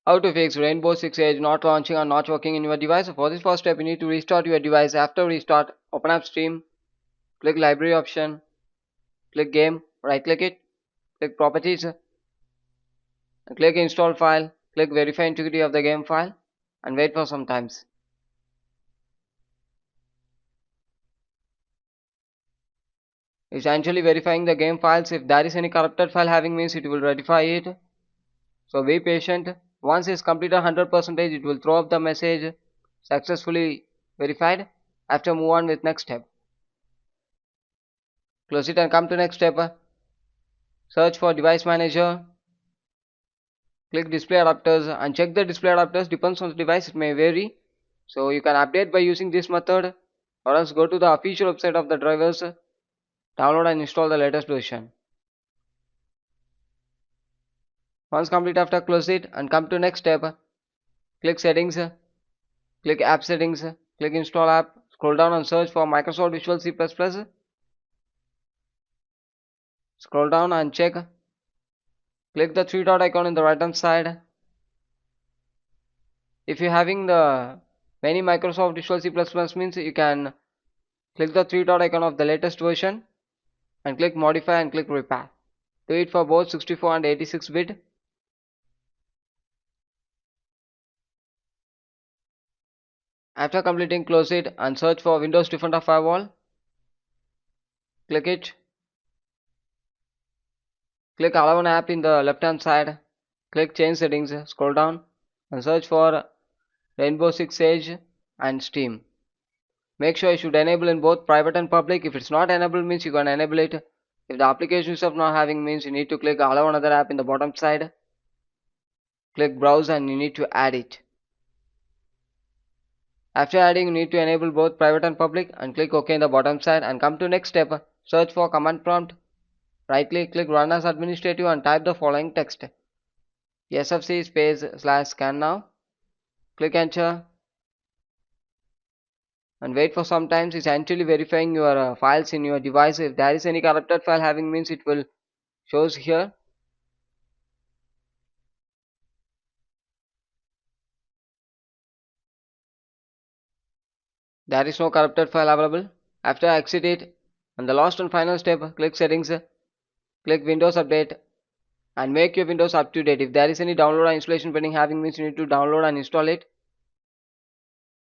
How to fix Rainbow Six Siege not launching or not working in your device. For this first step, you need to restart your device. After restart, open up Steam, click Library option, click Game, right click it, click Properties, and click Install File, click Verify Integrity of the game file, and wait for some times. It's actually verifying the game files. If there is any corrupted file having means it will rectify it. So be patient. Once it's completed 100%, it will throw up the message successfully verified. After move on with next step. Close it and come to next step. Search for device manager. Click display adapters and check the display adapters. Depends on the device, it may vary. So you can update by using this method or else go to the official website of the drivers, download and install the latest version. Once complete, after close it and come to next step. Click settings, click app settings, click install app, scroll down and search for Microsoft Visual C++. Scroll down and check. Click the three dot icon in the right hand side. If you're having the many Microsoft Visual C++ means you can click the three dot icon of the latest version and click modify and click repair. Do it for both 64 and 86 bit. After completing, close it and search for Windows Defender Firewall. Click it. Click allow an app in the left hand side. Click change settings, scroll down and search for Rainbow Six Siege and Steam. Make sure you should enable in both private and public. If it's not enabled means you can enable it. If the application itself not having means you need to click allow another app in the bottom side. Click browse and you need to add it. After adding, you need to enable both private and public and click OK in the bottom side and come to next step. Search for command prompt. Right click run as administrative and type the following text. SFC space / scan now. Click enter and wait for some time. It's actually verifying your files in your device. If there is any corrupted file having means it will shows here. There is no corrupted file available. After exit it and the last and final step, click settings, click Windows Update and make your Windows up to date. If there is any download or installation pending having means you need to download and install it.